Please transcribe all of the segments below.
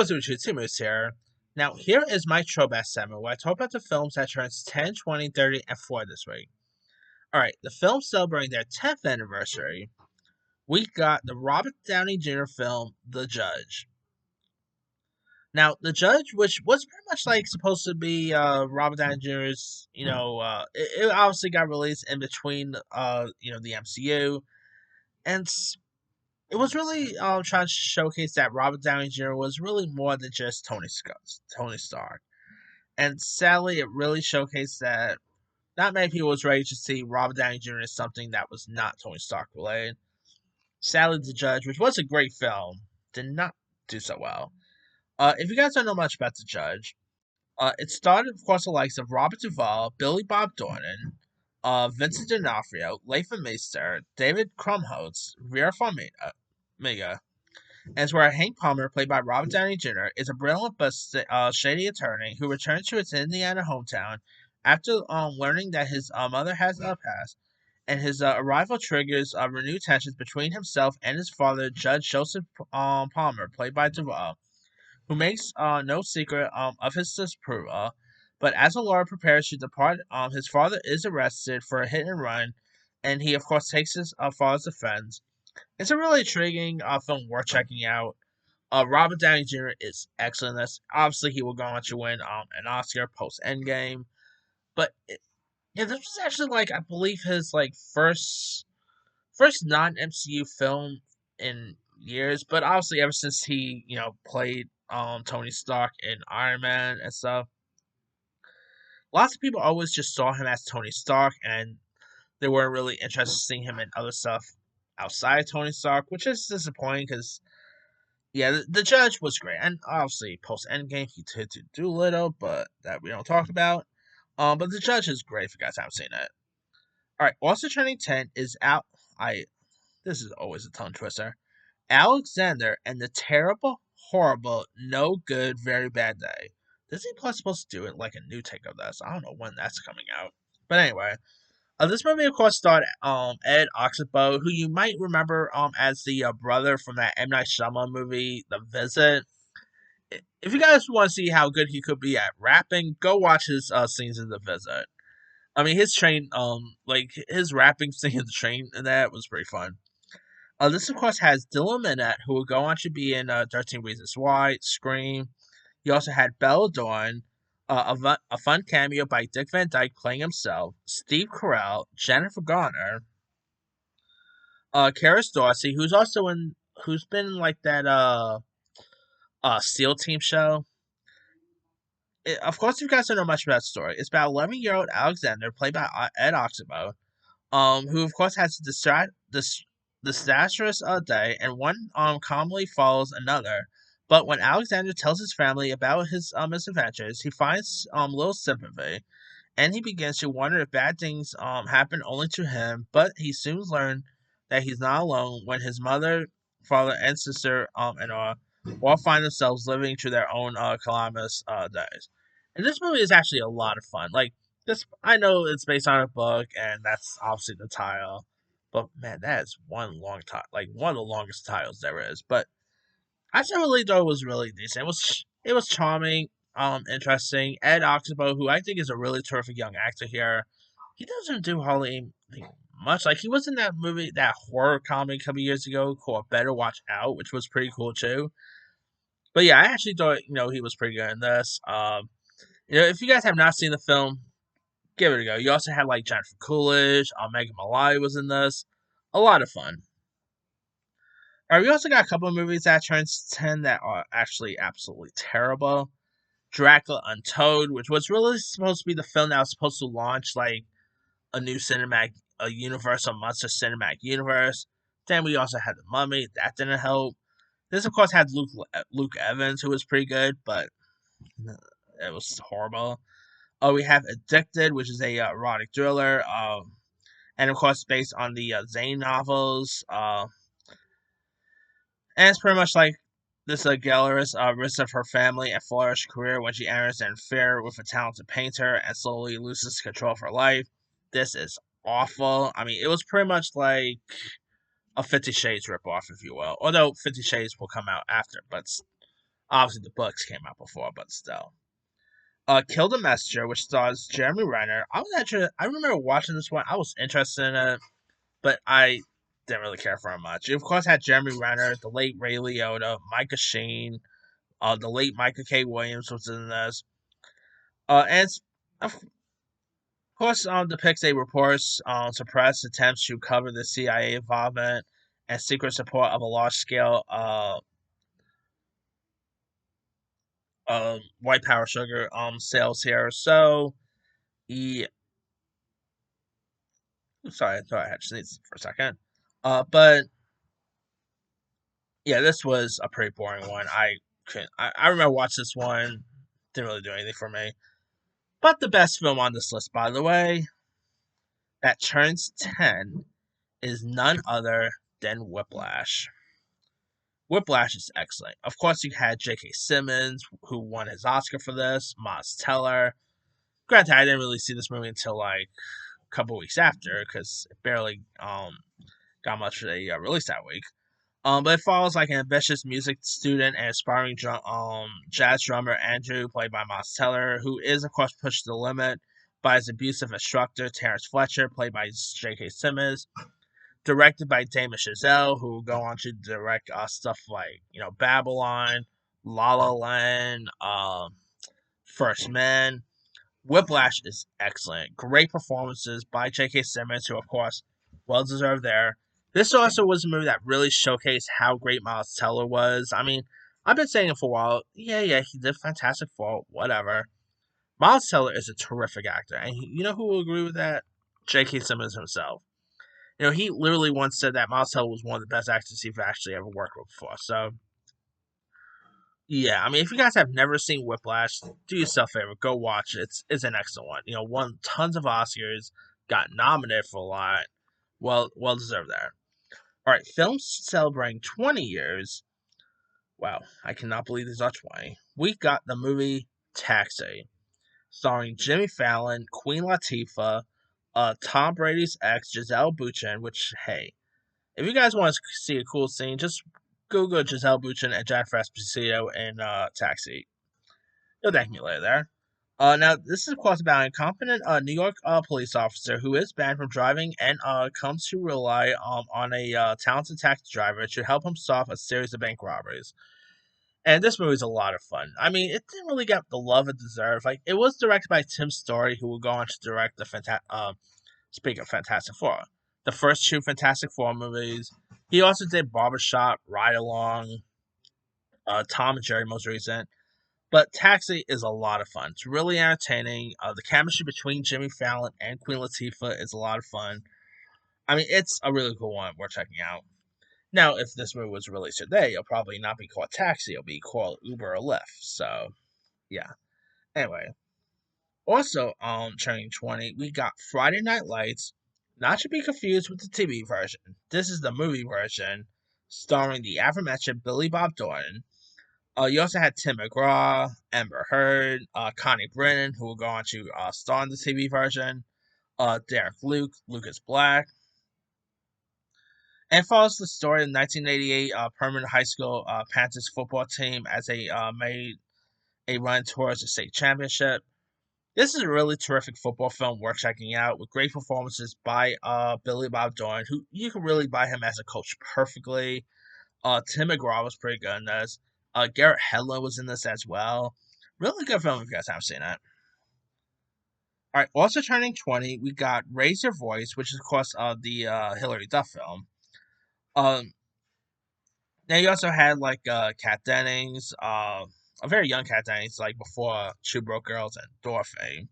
What's up, YouTube? Moose here. Now, here is my throwback segment where I talk about the films that turns 10, 20, 30, and 40 this week. Alright, the films celebrating their 10th anniversary. We got the Robert Downey Jr. film, The Judge. Now, The Judge, which was pretty much like supposed to be Robert Downey Jr.'s, it obviously got released in between, the MCU, and it was really trying to showcase that Robert Downey Jr. was really more than just Tony Stark. And sadly, it really showcased that not many people was ready to see Robert Downey Jr. as something that was not Tony Stark related. Sadly, The Judge, which was a great film, did not do so well. If you guys don't know much about The Judge, it started, of course, the likes of Robert Duvall, Billy Bob Thornton, Vincent D'Onofrio, Latham Meister, David Krumholtz, Vera Farmiga, as where Hank Palmer, played by Robert Downey Jr., is a brilliant but shady attorney who returns to his Indiana hometown after learning that his mother has a past, and his arrival triggers renewed tensions between himself and his father, Judge Joseph Palmer, played by Duvall, who makes no secret of his disapproval. But as a lawyer prepares to depart, his father is arrested for a hit and run, and he, of course, takes his father's defense. It's a really intriguing film worth checking out. Robert Downey Jr. is excellent in this. Obviously, he will go on to win an Oscar post Endgame, but yeah, this was actually like I believe his like first non MCU film in years. But obviously, ever since he played Tony Stark in Iron Man and stuff, lots of people always just saw him as Tony Stark, and they weren't really interested in seeing him in other stuff outside Tony Stark, which is disappointing because yeah, the Judge was great, and obviously post Endgame he did to Doolittle, but that we don't talk about. But the Judge is great if you guys haven't seen it. All right, also turning 10 is out. I This is always a tongue twister. Alexander and the terrible, horrible, no good, very bad day. Disney Plus supposed to do it like a new take of this. I don't know when that's coming out, but anyway. This movie, of course, starred Ed Oxenbow, who you might remember as the brother from that M. Night Shyamalan movie, The Visit. If you guys want to see how good he could be at rapping, go watch his scenes in The Visit. I mean, his train, his rapping scene in the train and that was pretty fun. This, of course, has Dylan Minnette, who will go on to be in 13 Reasons Why, Scream. You also had Bella Dawn, a fun cameo by Dick Van Dyke playing himself, Steve Carell, Jennifer Garner, Karis Dorsey, who's been in like that SEAL Team show. Of course, if you guys don't know much about the story, it's about 11-year-old Alexander, played by Ed Oxenbow, who of course has disastrous day, and one calmly follows another. But when Alexander tells his family about his misadventures, he finds little sympathy, and he begins to wonder if bad things happen only to him. But he soon learns that he's not alone when his mother, father, and sister and all find themselves living through their own calamitous days. And this movie is actually a lot of fun. Like this, I know it's based on a book, and that's obviously the title. But man, that is one of the longest titles there is. But I still really thought it was really decent. It was charming, interesting. Ed Oxenbow, who I think is a really terrific young actor here, he doesn't do hardly much. Like he was in that movie, that horror comedy a couple years ago called Better Watch Out, which was pretty cool too. But yeah, I actually thought he was pretty good in this. If you guys have not seen the film, give it a go. You also had like Jennifer Coolidge, Megan Mullally was in this. A lot of fun. Alright, we also got a couple of movies that turns 10 that are actually absolutely terrible. Dracula Untold, which was really supposed to be the film that was supposed to launch like a new a Universal Monster cinematic universe. Then we also had The Mummy, that didn't help. This, of course, had Luke Evans, who was pretty good, but it was horrible. We have Addicted, which is a erotic thriller, and of course based on the Zane novels. And it's pretty much like this Gallerist risks of her family and flourish career when she enters an affair with a talented painter and slowly loses control of her life. This is awful. I mean, it was pretty much like a 50 Shades ripoff, if you will. Although 50 Shades will come out after, but Obviously, the books came out before, but still. Kill the Messenger, which stars Jeremy Renner. I remember watching this one. I was interested in it, but I didn't really care for it much. You, of course, had Jeremy Renner, the late Ray Liotta, Micah Sheen, the late Micah K. Williams was in this. And it's, of course, depicts a report's suppressed attempts to cover the CIA involvement and secret support of a large-scale white power sugar sales here. So, yeah, sorry, I thought I had sneezed for a second. But yeah, this was a pretty boring one. I couldn't. I remember watching this one. Didn't really do anything for me. But the best film on this list, by the way, that turns 10 is none other than Whiplash. Whiplash is excellent. Of course, you had J.K. Simmons, who won his Oscar for this, Miles Teller. Granted, I didn't really see this movie until like a couple weeks after because it barely got much of a release that week. But it follows like an ambitious music student and aspiring jazz drummer Andrew, played by Miles Teller, who is of course pushed to the limit by his abusive instructor Terrence Fletcher, played by J.K. Simmons. Directed by Damon Chazelle, who will go on to direct stuff like Babylon, La La Land, First Man. Whiplash is excellent. Great performances by J.K. Simmons, who, of course, well deserved there. This also was a movie that really showcased how great Miles Teller was. I mean, I've been saying it for a while. Yeah, he did Fantastic Four, whatever. Miles Teller is a terrific actor, and you know who will agree with that? J.K. Simmons himself. He literally once said that Miles Teller was one of the best actors he's actually ever worked with before. So, yeah, I mean, if you guys have never seen Whiplash, do yourself a favor, go watch it. It's an excellent one. Won tons of Oscars, got nominated for a lot. Well deserved there. All right, films celebrating 20 years. Wow, I cannot believe these are 20. We got the movie Taxi, starring Jimmy Fallon, Queen Latifah, Tom Brady's ex, Giselle Bundchen, which, hey, if you guys want to see a cool scene, just Google Giselle Bundchen and Jennifer Esposito in Taxi. You'll thank me later there. Now, this is, of course, about an incompetent New York police officer who is banned from driving and comes to rely on a talented taxi driver to help him solve a series of bank robberies. And this movie is a lot of fun. I mean, it didn't really get the love it deserved. Like, it was directed by Tim Story, who will go on to direct speak of Fantastic Four, the first two Fantastic Four movies. He also did Barbershop, Ride Along, Tom and Jerry, most recent. But Taxi is a lot of fun. It's really entertaining. The chemistry between Jimmy Fallon and Queen Latifah is a lot of fun. I mean, it's a really cool one worth checking out. Now, if this movie was released today, it'll probably not be called Taxi. It'll be called Uber or Lyft. So, yeah. Anyway, also, turning 20, we got Friday Night Lights, not to be confused with the TV version. This is the movie version, starring the aforementioned Billy Bob Thornton. You also had Tim McGraw, Amber Heard, Connie Brennan, who will go on to star in the TV version, Derek Luke, Lucas Black, and follows the story of the 1988 Permanent High School Panthers football team as they made a run towards the state championship. This is a really terrific football film worth checking out with great performances by Billy Bob Thornton, who you can really buy him as a coach perfectly. Tim McGraw was pretty good in this. Garrett Hedlund was in this as well. Really good film if you guys haven't seen it. All right, also turning 20, we got Raise Your Voice, which is, of course, the Hilary Duff film. Um, Now you also had like Kat Dennings, a very young Kat Dennings, like before Two Broke Girls and Dorothy.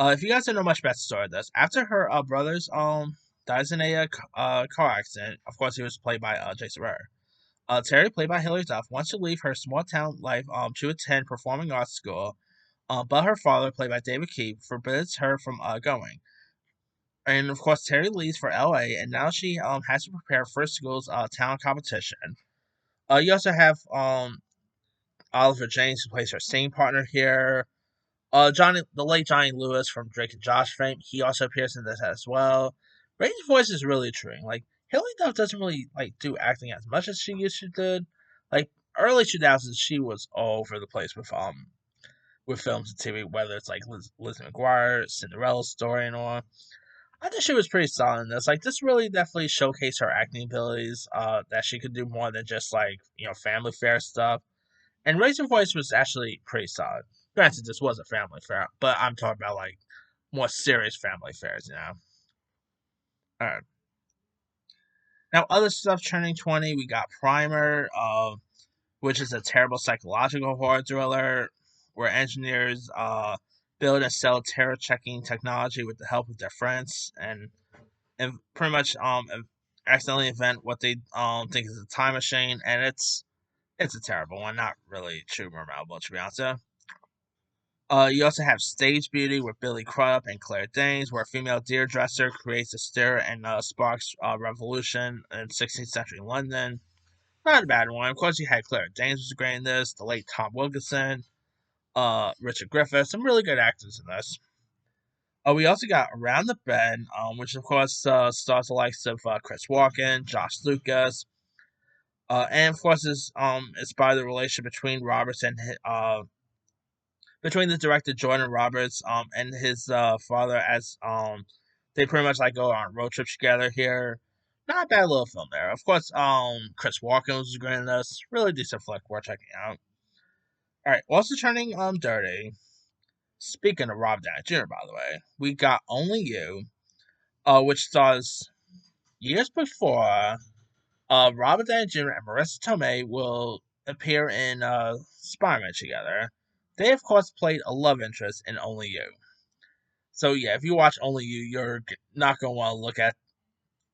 If you guys don't know much about the story of this, after her brothers dies in a car accident, of course he was played by Jason Ritter. Terry, played by Hilary Duff, wants to leave her small town life to attend performing arts school, but her father, played by David Keith, forbids her from going. And of course, Terry leaves for LA, and now she has to prepare for school's talent competition. You also have Oliver James, who plays her singing partner here. The late Johnny Lewis from Drake and Josh fame, he also appears in this as well. Raiden's voice is really true. Like Hilary Duff doesn't really like do acting as much as she used to do. Like early 2000s, she was all over the place with films and TV, whether it's like Lizzie McGuire, Cinderella Story, and all. I think she was pretty solid in this. Like, this really definitely showcased her acting abilities. That she could do more than just like family fare stuff. And Raise Your Voice was actually pretty solid. Granted, this was a family fare, but I'm talking about like more serious family fares. All right. Now, other stuff turning 20, we got Primer, which is a terrible psychological horror thriller where engineers build and sell terror checking technology with the help of their friends and pretty much accidentally invent what they think is a time machine, and it's a terrible one, not really too memorable to be honest. You also have Stage Beauty with Billy Crudup and Claire Danes, where a female deer dresser creates a stir and sparks a revolution in 16th century London. Not a bad one. Of course, you had Claire Danes was great in this, the late Tom Wilkinson, Richard Griffith, some really good actors in this. We also got Around the Bend, which of course stars the likes of Chris Walken, Josh Lucas, and of course is inspired the relationship between Roberts and between the director Jordan Roberts and his father as they pretty much like go on road trips together here. Not a bad little film there. Of course, Chris Walken was great in this. Really decent flick worth checking out. All right, also turning dirty. Speaking of Rob Downey Jr., by the way, we got Only You, which stars years before Robert Downey Jr. and Marissa Tomei will appear in Spider-Man together. They, of course, played a love interest in Only You. So yeah, if you watch Only You, not gonna want to look at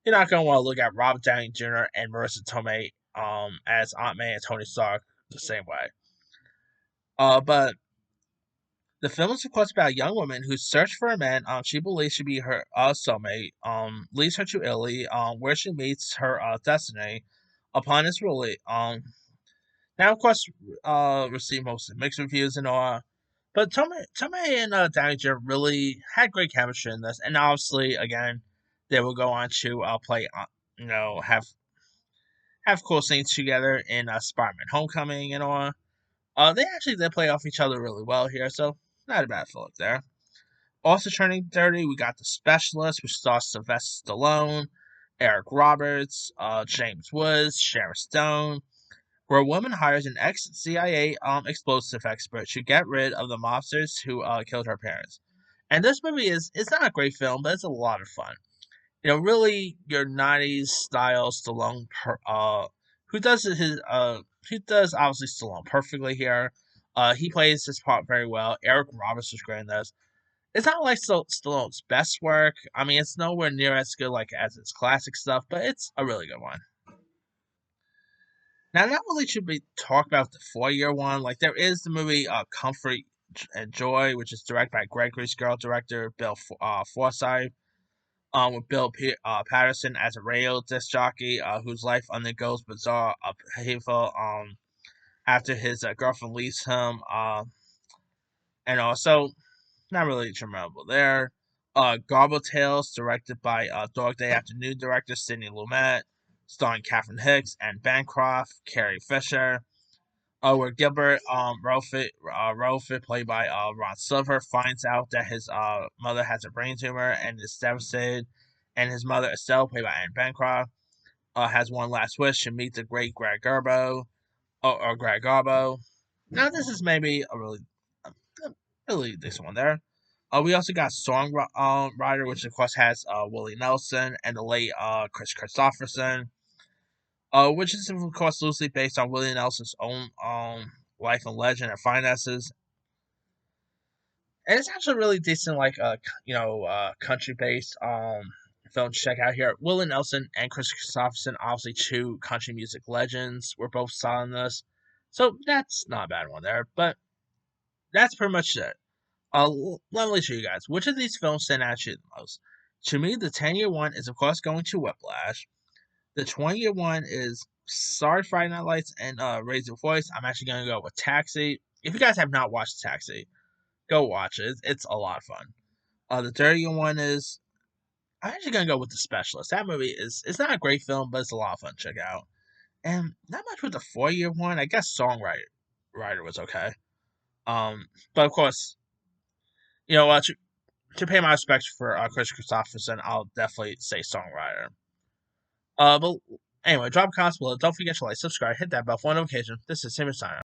you're not gonna want to look at Robert Downey Jr. and Marissa Tomei as Aunt May and Tony Stark the same way. But the film is, of course, about a young woman who search for a man she believes should be her soulmate, leads her to Italy, where she meets her destiny. Upon its release, now, of course, received most mixed reviews and all. But Tomei and Downey Jr. really had great chemistry in this, and obviously, again, they will go on to play, have cool scenes together in Spider-Man: Homecoming and all. They actually did play off each other really well here, so not a bad look there. Also turning 30, we got The Specialist, which stars Sylvester Stallone, Eric Roberts, James Woods, Sharon Stone, where a woman hires an ex-CIA explosive expert to get rid of the mobsters who killed her parents. And this movie it's not a great film, but it's a lot of fun. Really your '90s style Stallone, who does who does obviously Stallone perfectly here. He plays his part very well. Eric Roberts was great in this. It's not like Stallone's best work. I mean, it's nowhere near as good like as his classic stuff, but it's a really good one. Now, not really should be talk about the 4-year one. Like there is the movie Comfort and Joy, which is directed by Gregory's Girl director Bill Forsyth, with Patterson as a radio disc jockey whose life undergoes bizarre upheaval after his girlfriend leaves him, and also not really memorable there. Garbo Tales, directed by Dog Day Afternoon director Sidney Lumet, starring Catherine Hicks and Bancroft, Carrie Fisher. Where Gilbert Rolfe, played by Ron Silver, finds out that his mother has a brain tumor and is devastated, and his mother Estelle, played by Anne Bancroft, has one last wish to meet the great Greg Garbo, or Greg Garbo. Now, this is maybe a really decent one there. We also got Songwriter, which of course has Willie Nelson and the late Chris Christopherson, which is of course loosely based on Willie Nelson's own life and legend and finances. And it's actually really decent, like country based film to check out here. Willie Nelson and Chris Christopherson, obviously two country music legends, were both starring in this, so that's not a bad one there. But that's pretty much it. Let me show you guys which of these films stand out to you the most. To me, the 10-year one is of course going to Whiplash. The 20-year one is sorry Friday Night Lights and Raise Your Voice. I'm actually gonna go with Taxi. If you guys have not watched Taxi, go watch it. It's a lot of fun. The 30-year one is I'm actually gonna go with The Specialist. That movie is it's not a great film, but it's a lot of fun to check out. And not much with the 4-year one. I guess Songwriter was okay. But of course, to pay my respects for Chris Christopherson, I'll definitely say Songwriter. But anyway, drop comments below. Don't forget to like, subscribe, hit that bell for notification. This is Simon signing.